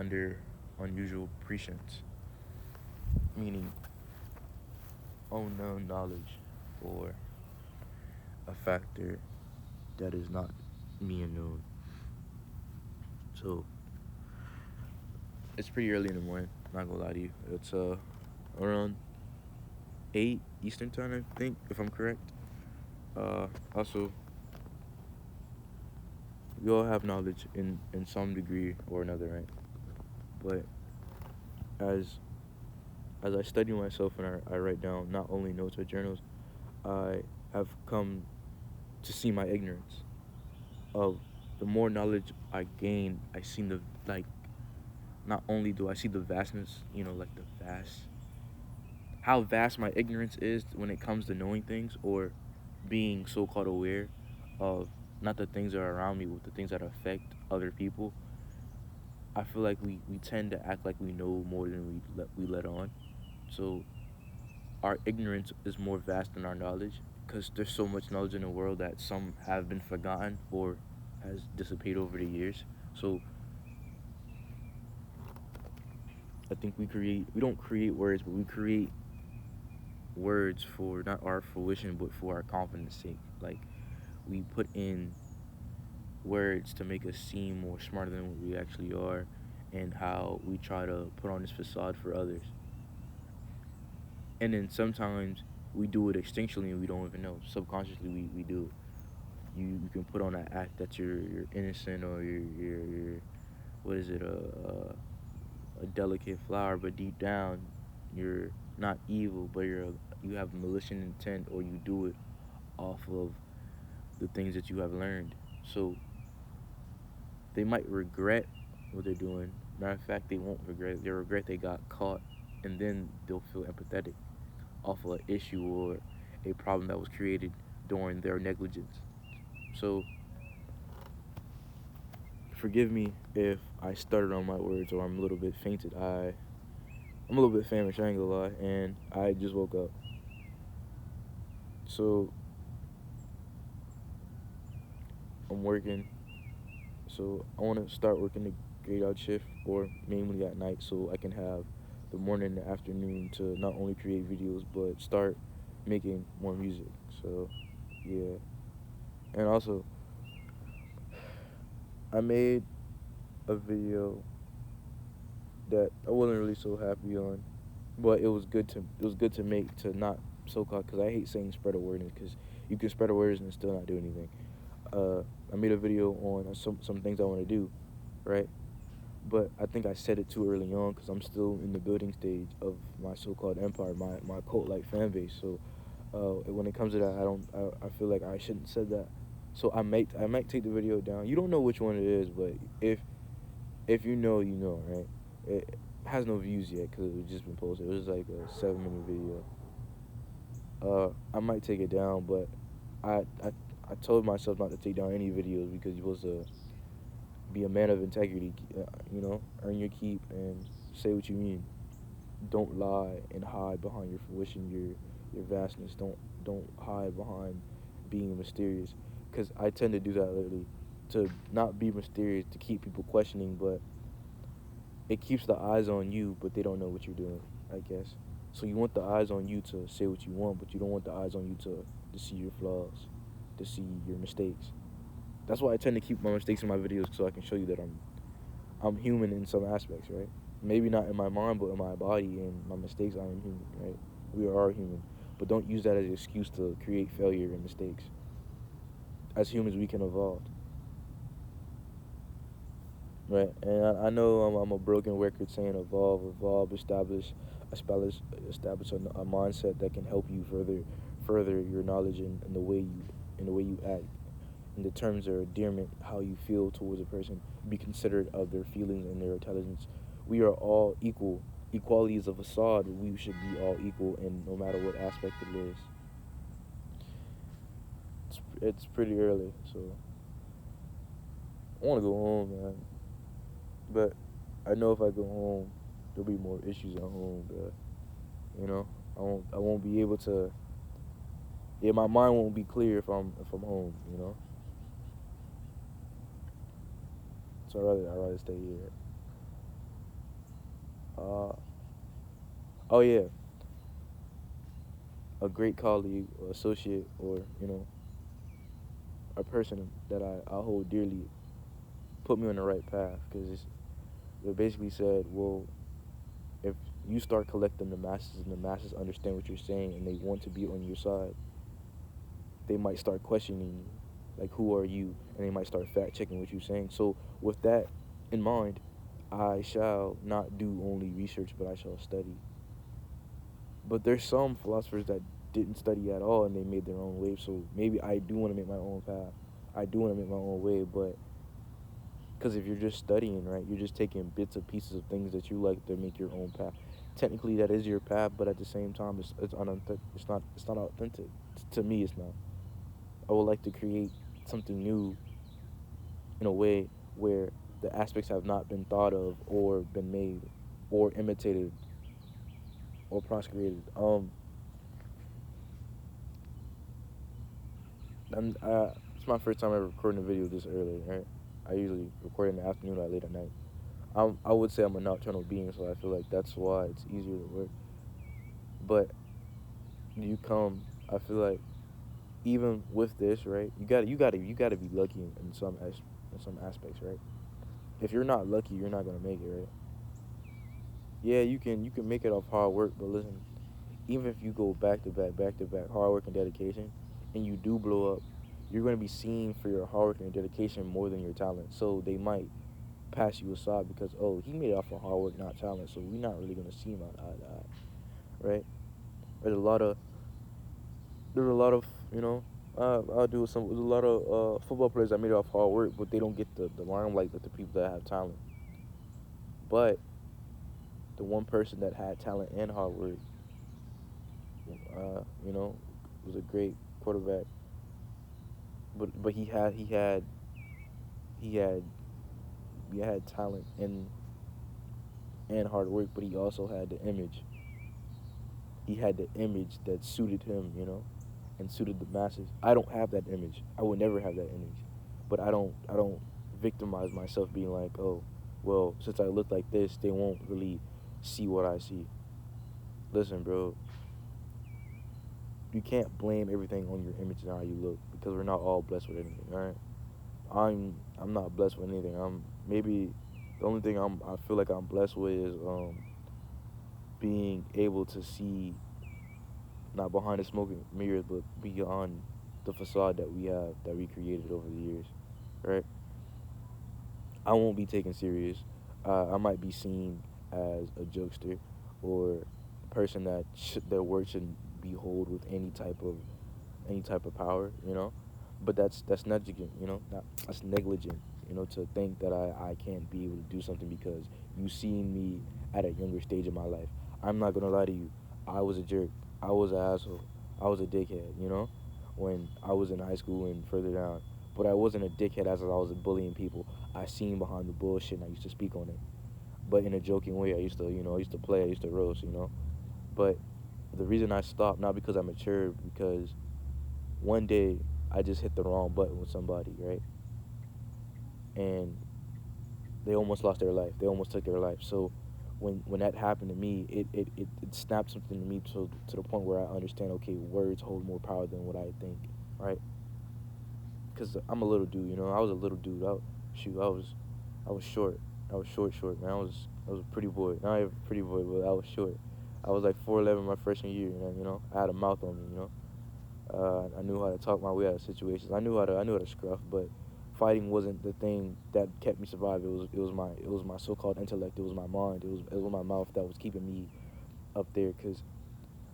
under unusual pretense, meaning unknown knowledge or a factor that is not me and known. So it's pretty early in the morning. Not gonna lie to you. It's around 8 Eastern time, I think, if I'm correct. Also, we all have knowledge in some degree or another, right? But as as I study myself and I write down not only notes or journals, I have come to see my ignorance of the more knowledge I gain, I see the like not only do I see the vastness, like the vast how vast my ignorance is when it comes to knowing things or being so-called aware of not the things that are around me, but the things that affect other people. I feel like we tend to act like we know more than we let on. So our ignorance is more vast than our knowledge because there's so much knowledge in the world that some have been forgotten or has dissipated over the years. So I think we don't create words, but we create words for not our fruition, but for our confidence sake. Like we put in words to make us seem more smarter than what we actually are, and how we try to put on this facade for others. And then sometimes we do it instinctually and we don't even know. Subconsciously, we do it. You can put on an act that you're innocent or you're what is it a delicate flower, but deep down you're not evil, but you have malicious intent, or you do it off of the things that you have learned. So they might regret what they're doing. Matter of fact, they won't regret it. They regret they got caught, and then they'll feel empathetic off of an issue or a problem that was created during their negligence. So forgive me if I stuttered on my words or I'm a little bit fainted. I'm a little bit famished, I ain't gonna lie, and I just woke up. So I'm working. So I want to start working the grade out shift or mainly at night so I can have the morning and the afternoon to not only create videos but start making more music. So yeah. And also I made a video that I wasn't really so happy on, but it was good to make to not so called because I hate saying spread awareness because you can spread awareness and still not do anything. I made a video on some things I want to do, right? But I think I said it too early on because I'm still in the building stage of my so-called empire, my cult-like fan base. So when it comes to that, I feel like I shouldn't said that. So I might take the video down. You don't know which one it is, but if you know, you know, right? It has no views yet because it was just been posted. It was like a 7 minute video. I might take it down, but I I I told myself not to take down any videos because you're supposed to be a man of integrity. Earn your keep and say what you mean. Don't lie and hide behind your fruition, your vastness. Don't hide behind being mysterious, because I tend to do that lately, to not be mysterious, to keep people questioning, but it keeps the eyes on you, but they don't know what you're doing, I guess. So you want the eyes on you to say what you want, but you don't want the eyes on you to see your flaws, to see your mistakes. That's why I tend to keep my mistakes in my videos so I can show you that I'm human in some aspects, right? Maybe not in my mind, but in my body and my mistakes. I am human, right? We are human, but don't use that as an excuse to create failure and mistakes. As humans, we can evolve, right? And I know I'm a broken record saying evolve, establish a mindset that can help you further your knowledge and the way you act, in the terms of endearment, how you feel towards a person, be considerate of their feelings and their intelligence. We are all equal. Equality is a facade. We should be all equal, and no matter what aspect it is. It's pretty early, so I want to go home, man. But I know if I go home, there'll be more issues at home. But I won't be able to. Yeah, my mind won't be clear if I'm home. So I'd rather stay here. Uh, oh yeah, a great colleague or associate or a person that I hold dearly put me on the right path because they basically said, well, if you start collecting the masses and the masses understand what you're saying and they want to be on your side, they might start questioning you, like who are you, and they might start fact checking what you're saying. So with that in mind, I shall not do only research, but I shall study. But there's some philosophers that didn't study at all and they made their own way. So maybe I do want to make my own path. I do want to make my own way, but because if you're just studying, right, you're just taking bits and pieces of things that you like to make your own path. Technically, that is your path, but at the same time, it's not authentic. To me, it's not. I would like to create something new in a way where the aspects have not been thought of or been made or imitated or proscrited. It's my first time ever recording a video this early, right? I usually record in the afternoon or late at night. I would say I'm a nocturnal being, so I feel like that's why it's easier to work. But you come, I feel like even with this, right? You gotta be lucky in some aspects, right? If you're not lucky, you're not gonna make it, right? Yeah, you can make it off hard work, but listen, even if you go back to back, hard work and dedication, and you do blow up, you're gonna be seen for your hard work and dedication more than your talent. So they might pass you aside because he made it off of hard work, not talent. So we're not really gonna see him eye to eye, right? There's a lot of there's a lot of I'll do some. There's a lot of football players that made it off hard work, but they don't get the limelight that the people that have talent. But the one person that had talent and hard work, uh, you know, was a great quarterback. But he had he had talent and hard work, but he also had the image. He had the image that suited him, and suited the masses. I don't have that image. I will never have that image. But I don't victimize myself being like, oh, well, since I look like this, they won't really see what I see. Listen, bro, you can't blame everything on your image and how you look because we're not all blessed with anything, all right? I'm not blessed with anything. I'm maybe the only thing I feel like I'm blessed with is being able to see not behind the smoking mirrors, but beyond the facade that we have that we created over the years, right? I won't be taken serious. I might be seen as a jokester or a person that their work shouldn't be hold with any type of power, But that's negligent, that's negligent, to think that I can't be able to do something because you seen me at a younger stage of my life. I'm not gonna lie to you. I was a jerk. I was an asshole. I was a dickhead, when I was in high school and further down. But I wasn't a dickhead as I was bullying people. I seen behind the bullshit and I used to speak on it. But in a joking way, I used to play, I used to roast. But the reason I stopped, not because I matured, because one day I just hit the wrong button with somebody, right? And they almost lost their life. They almost took their life. So when that happened to me, it snapped something to me to the point where I understand. Okay, words hold more power than what I think, right? Because I'm a little dude, I was a little dude. Shoot, I was short. I was short, man. I was a pretty boy. Not even a pretty boy, but I was short. I was like 4'11" my freshman year, and I had a mouth on me. I knew how to talk my way out of situations. I knew how to scruff, but fighting wasn't the thing that kept me survive. It was my so-called intellect. It was my mind. It was my mouth that was keeping me up there. Cause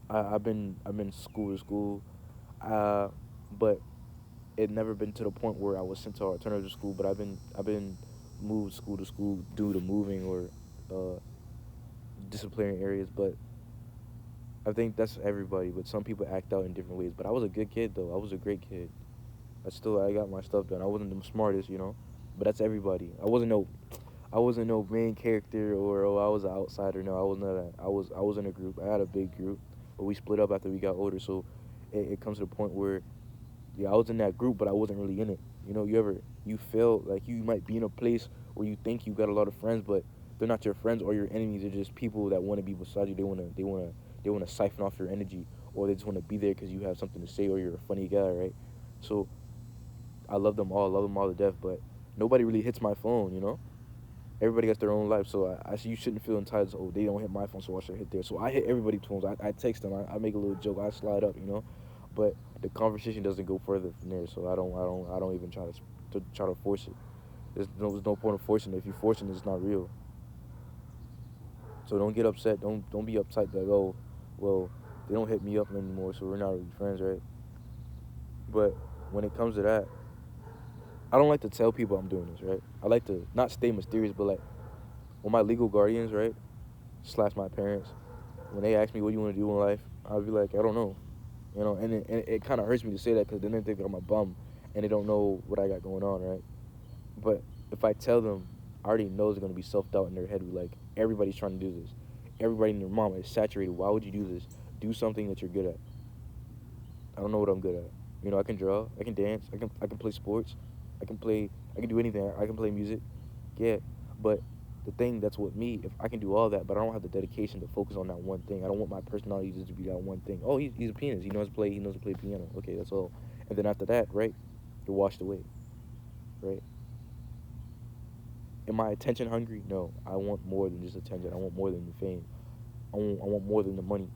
I've been school to school, uh, but it never been to the point where I was sent to alternative school. But I've been moved school to school due to moving or disciplinary areas. But I think that's everybody. But some people act out in different ways. But I was a good kid though. I was a great kid. I got my stuff done. I wasn't the smartest, but that's everybody. I wasn't no main character or I was an outsider. No, I was not. I was in a group. I had a big group, but we split up after we got older. So it comes to the point where yeah, I was in that group, but I wasn't really in it. You feel like you might be in a place where you think you got a lot of friends, but They're not your friends or your enemies. They're just people that want to be beside you. They wanna siphon off your energy, or they just want to be there because you have something to say or you're a funny guy, right? So I love them all to death, but nobody really hits my phone, you know. Everybody got their own life, so you shouldn't feel entitled. To, oh, they don't hit my phone, so I should hit theirs. So I hit everybody's phones. I text them. I make a little joke. I slide up, you know, but the conversation doesn't go further from there. So I don't even try to force it. There's no point of forcing it. If you're forcing it, it's not real. So don't get upset. Don't be upset that well, they don't hit me up anymore, so we're not really friends, right? But when it comes to that, I don't like to tell people I'm doing this, right? I like to not stay mysterious, but like when my legal guardians, right, slash my parents, when they ask me what you want to do in life, I'll be like, I don't know, you know. And it kind of hurts me to say that because then they think I'm a bum and they don't know what I got going on, right? But if I tell them, I already know there's gonna be self doubt in their head. Like everybody's trying to do this. Everybody and their mama is saturated. Why would you do this? Do something that you're good at. I don't know what I'm good at. You know, I can draw, I can dance, I can play sports, I can do anything. I can play music, yeah. But the thing that's with me, if I can do all that, but I don't have the dedication to focus on that one thing. I don't want my personality just to be that one thing. Oh, he's a pianist. He knows to play piano. Okay, that's all. And then after that, right, you're washed away, right? Am I attention hungry? No, I want more than just attention. I want more than the fame. I want more than the money.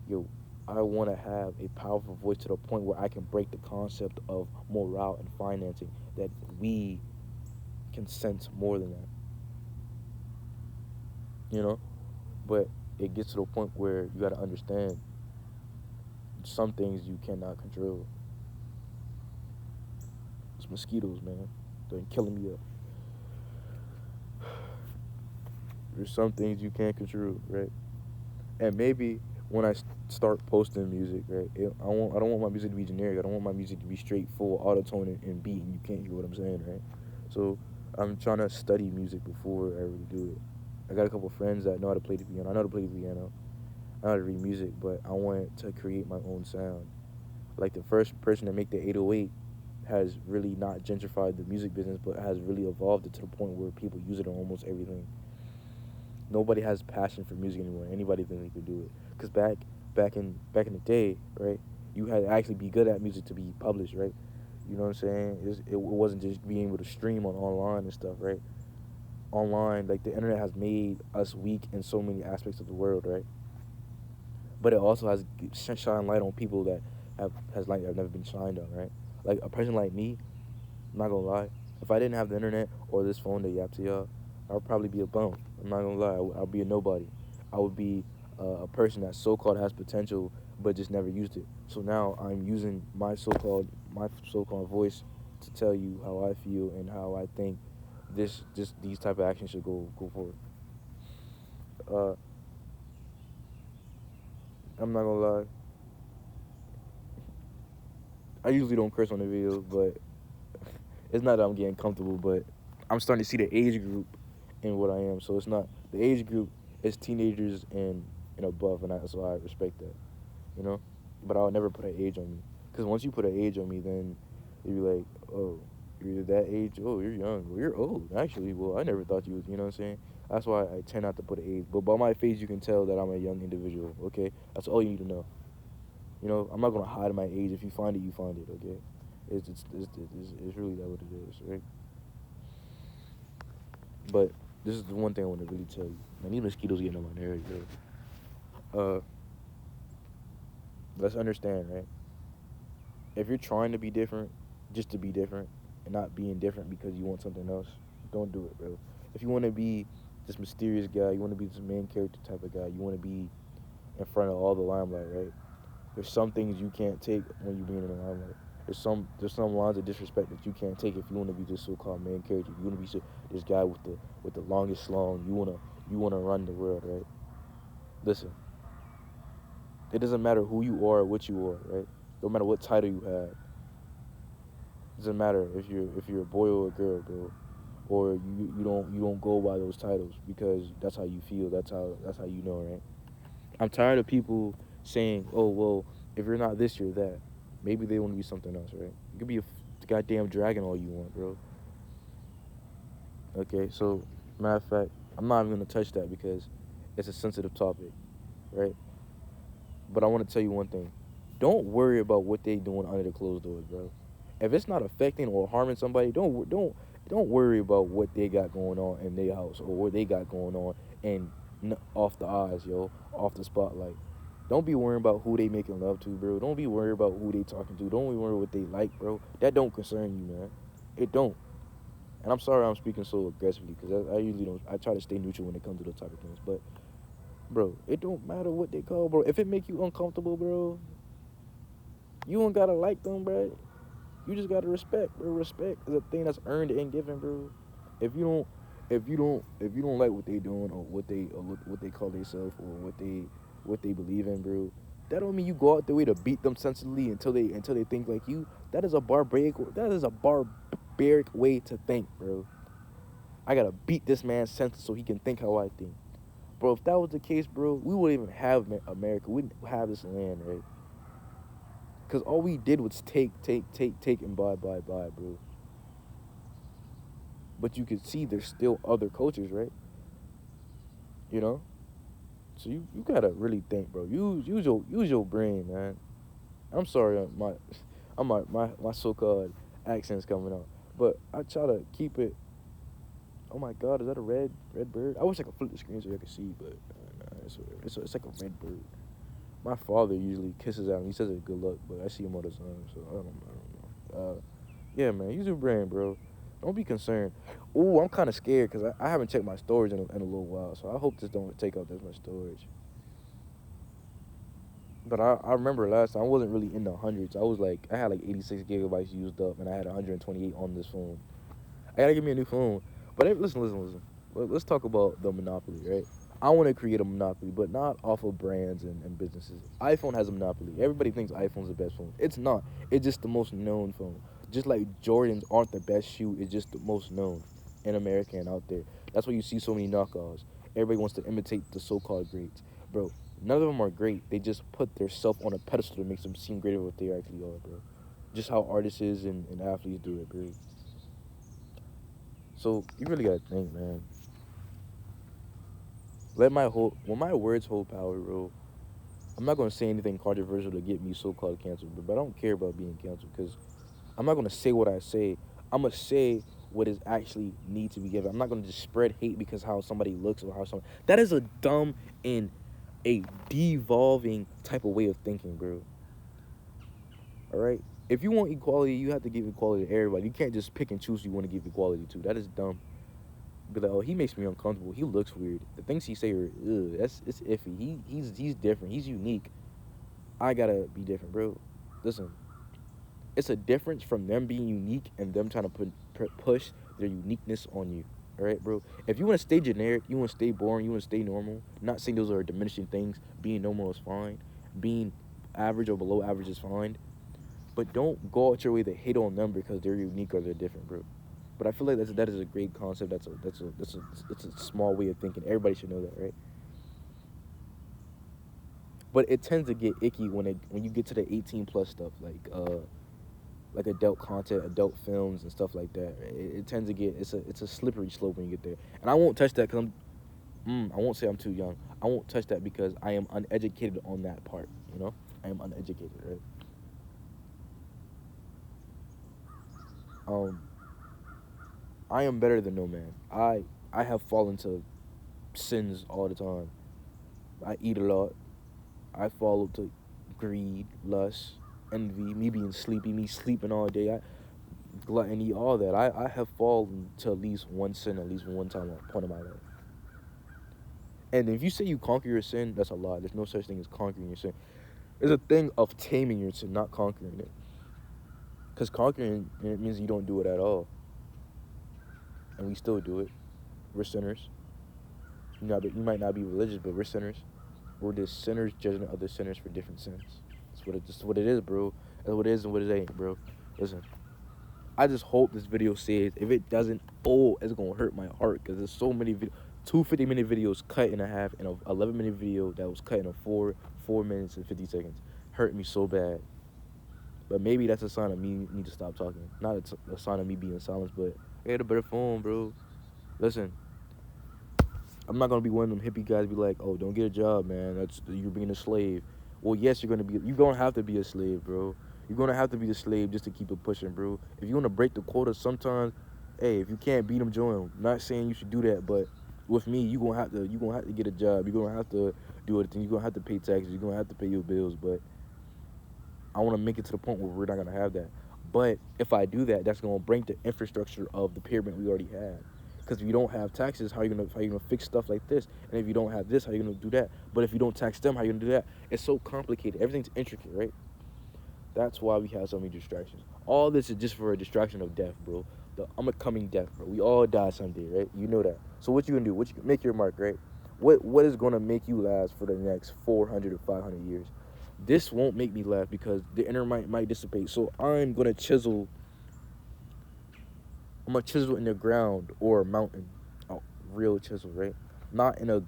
Yo, I want to have a powerful voice to the point where I can break the concept of morale and financing, that we can sense more than that, you know? But it gets to the point where you got to understand some things you cannot control. It's mosquitoes, man. They're killing me up. There's some things you can't control, right? And maybe when I start posting music, right, I don't want my music to be generic. I don't want my music to be straight full auto tone and beat, and you can't hear what I'm saying, right? So I'm trying to study music before I really do it. I got a couple friends that know how to play the piano. I know how to play the piano. I know how to read music, but I want to create my own sound. Like the first person to make the 808 has really not gentrified the music business, but has really evolved it to the point where people use it on almost everything. Nobody has passion for music anymore. Anybody thinks they could do it. Cause back in the day, right? You had to actually be good at music to be published, right? You know what I'm saying? It wasn't just being able to stream on online and stuff, right? Online, like the internet has made us weak in so many aspects of the world, right? But it also has shine light on people that has light that have never been shined on, right? Like a person like me, I'm not gonna lie. If I didn't have the internet or this phone that yap to y'all, I would probably be a bum. I'm not gonna lie. I'll be a nobody. I would be a person that so-called has potential but just never used it. So now I'm using my so-called voice to tell you how I feel and how I think these type of actions should go forward. Uh, I'm not gonna lie. I usually don't curse on the videos, but it's not that I'm getting comfortable, but I'm starting to see the age group in what I am. So it's not the age group is teenagers and above, and so I respect that, you know. But I'll never put an age on me, because once you put an age on me, then you'd be like, oh, you're that age. Oh, you're young. Well, you're old. Actually, well, I never thought you was. You know what I'm saying? That's why I tend not to put an age. But by my face, you can tell that I'm a young individual. Okay, that's all you need to know. You know, I'm not gonna hide my age. If you find it, you find it. Okay, it's really that what it is, right? But this is the one thing I want to really tell you. Man, these mosquitoes getting on my nerves, bro. Let's understand, right? If you're trying to be different, just to be different, and not being different because you want something else, don't do it, bro. If you want to be this mysterious guy, you want to be this main character type of guy, you want to be in front of all the limelight, right? There's some things you can't take when you're being in the limelight. There's some lines of disrespect that you can't take if you want to be this so-called main character. You want to be this guy with the longest long. You wanna run the world, right? Listen, it doesn't matter who you are or what you are, right? No matter what title you have. It doesn't matter if you're a boy or a girl, bro. Or you don't go by those titles because that's how you feel. That's how you know, right? I'm tired of people saying, "Oh, well, if you're not this, you're that." Maybe they want to be something else, right? You could be a goddamn dragon all you want, bro. Okay, so matter of fact, I'm not even gonna touch that because it's a sensitive topic, right? But I want to tell you one thing: don't worry about what they doing under the closed doors, bro. If it's not affecting or harming somebody, don't worry about what they got going on in their house or what they got going on and off the eyes, yo, off the spotlight. Don't be worrying about who they making love to, bro. Don't be worried about who they talking to. Don't be worried what they like, bro. That don't concern you, man. It don't. And I'm sorry I'm speaking so aggressively because I usually don't. I try to stay neutral when it comes to those type of things. But bro, it don't matter what they call, bro. If it make you uncomfortable, bro, you don't gotta like them, bro. You just gotta respect, bro. Respect is a thing that's earned and given, bro. If you don't, if you don't like what they doing or what they call themselves or what they believe in, bro, that don't mean you go out the way to beat them senselessly until they think like you. That is a barbaric way to think, bro. I gotta beat this man senseless so he can think how I think. Bro, if that was the case, bro, we wouldn't even have America. We wouldn't have this land, right? Because all we did was take, and buy, bro. But you could see there's still other cultures, right? You know? So you gotta really think, bro. Use your brain, man. I'm sorry, my so-called accent's coming out, but I try to keep it. Oh my God, is that a red bird? I wish I could flip the screen so you could see, but nah, it's like a red bird. My father usually kisses at him. He says it's good luck, but I see him all the time, so I don't know. Yeah, man, use your brain, bro. Don't be concerned. Ooh, I'm kind of scared because I haven't checked my storage in a little while, so I hope this don't take up that much storage. But I remember last time I wasn't really in the hundreds. I had like 86 gigabytes used up, and I had 128 on this phone. I gotta give me a new phone. But listen. Let's talk about the monopoly, right? I want to create a monopoly, but not off of brands and businesses. iPhone has a monopoly. Everybody thinks iPhone's the best phone. It's not. It's just the most known phone. Just like Jordans aren't the best shoe, it's just the most known in America and out there. That's why you see so many knockoffs. Everybody wants to imitate the so-called greats, bro. None of them are great. They just put their self on a pedestal that makes them seem greater than what they actually are, bro. Just how artists and athletes do it, bro. So you really gotta think, man. When my words hold power, bro. I'm not gonna say anything controversial to get me so-called canceled, but I don't care about being canceled because I'm not gonna say what I say. I'm gonna say what is actually need to be given. I'm not gonna just spread hate because how somebody looks or how some. That is a dumb and a devolving type of way of thinking, bro. All right. If you want equality, you have to give equality to everybody. You can't just pick and choose who you want to give equality to. That is dumb. Be like, oh, he makes me uncomfortable. He looks weird. The things he say are, ugh, it's iffy. He's different. He's unique. I gotta be different, bro. Listen, it's a difference from them being unique and them trying to push their uniqueness on you. All right, bro. If you want to stay generic, you want to stay boring, you want to stay normal. Not saying those are diminishing things. Being normal is fine. Being average or below average is fine. But don't go out your way to hate on them because they're unique or they're different, bro. But I feel like that is a great concept. That's a small way of thinking. Everybody should know that, right? But it tends to get icky when you get to the 18 plus stuff like adult content, adult films and stuff like that. It tends to get it's a slippery slope when you get there. And I won't touch that because I won't say I'm too young. I won't touch that because I am uneducated on that part. You know, I am uneducated, right? Um, I am better than no man. I have fallen to sins all the time. I eat a lot. I fall to greed, lust, envy, me being sleepy, me sleeping all day. Gluttony, all that. I have fallen to at least one sin at least one time at point of my life. And if you say you conquer your sin, that's a lie. There's no such thing as conquering your sin. There's a thing of taming your sin, not conquering it. Because conquering it means you don't do it at all. And we still do it. We're sinners. You might not be religious, but we're sinners. We're just sinners judging other sinners for different sins. That's what it is, bro. That's what it is and what it ain't, bro. Listen, I just hope this video says. If it doesn't, oh, it's gonna hurt my heart because there's so many two 50-minute videos cut in a half and a 11-minute video that was cut in a 4 minutes and 50 seconds. Hurt me so bad. But maybe that's a sign of me need to stop talking. Not a sign of me being silent, but I got a better phone, bro. Listen, I'm not gonna be one of them hippie guys. Be like, oh, don't get a job, man. That's you're being a slave. Well, yes, you're gonna be. You're gonna have to be a slave, bro. You're gonna have to be a slave just to keep it pushing, bro. If you wanna break the quota, sometimes, hey, if you can't beat them, join them. Not saying you should do that, but with me, you gonna have to get a job. You're gonna have to do everything. You're gonna have to pay taxes. You're gonna have to pay your bills. But I want to make it to the point where we're not gonna have that. But if I do that, that's gonna break the infrastructure of the pyramid we already have. Because if you don't have taxes, how you gonna fix stuff like this? And if you don't have this, how you gonna do that? But if you don't tax them, how you gonna do that? It's so complicated. Everything's intricate, right? That's why we have so many distractions. All this is just for a distraction of death, bro. The coming death, bro. We all die someday, right? You know that. So what you gonna do? What you make your mark, right? What is gonna make you last for the next 400 or 500 years? This won't make me laugh because the inner might dissipate. So I'm gonna chisel in the ground or a mountain, a real chisel, right? Not in a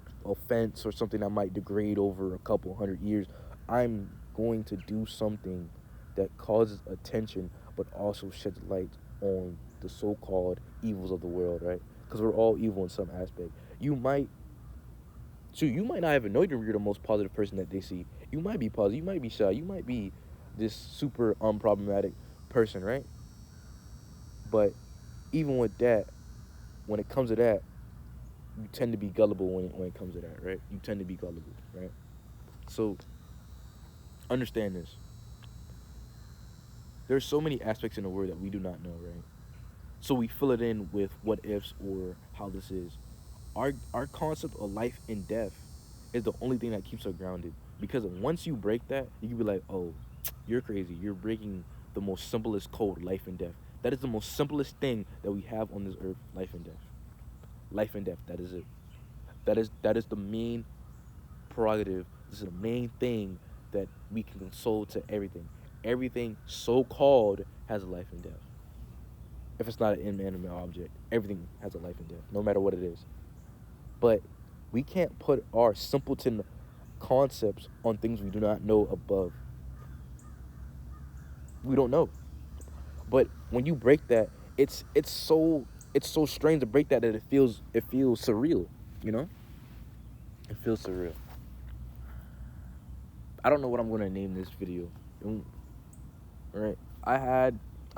fence or something that might degrade over a couple hundred years. I'm going to do something that causes attention, but also sheds light on the so-called evils of the world, right? Because we're all evil in some aspect. You might, you might not even know you're the most positive person that they see. You might be positive. You might be shy. You might be this super unproblematic person, right? But even with that, when it comes to that, you tend to be gullible when it comes to that, right? You tend to be gullible, right? So understand this. There's so many aspects in the word that we do not know, right? So we fill it in with what ifs or how this is. Our concept of life and death is the only thing that keeps us grounded. Because once you break that, you can be like, oh, you're crazy. You're breaking the most simplest code, life and death. That is the most simplest thing that we have on this earth, life and death. Life and death, that is it. That is the main prerogative. This is the main thing that we can console to everything. Everything so called has a life and death. If it's not an inanimate object, everything has a life and death, no matter what it is. But we can't put our simpleton concepts on things we do not know above. We don't know. But when you break that, it's so strange to break that it feels surreal, you know? It feels surreal. I don't know what I'm gonna name this video. Mm, Right? I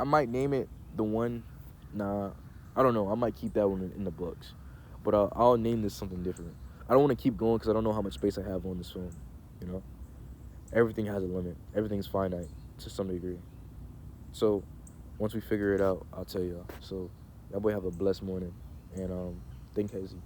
might name it the one. Nah, I don't know. I might keep that one in the books, but I'll name this something different. I don't want to keep going because I don't know how much space I have on this phone. You know, everything has a limit. Everything's finite to some degree. So once we figure it out, I'll tell y'all. So y'all boy have a blessed morning and think hazy.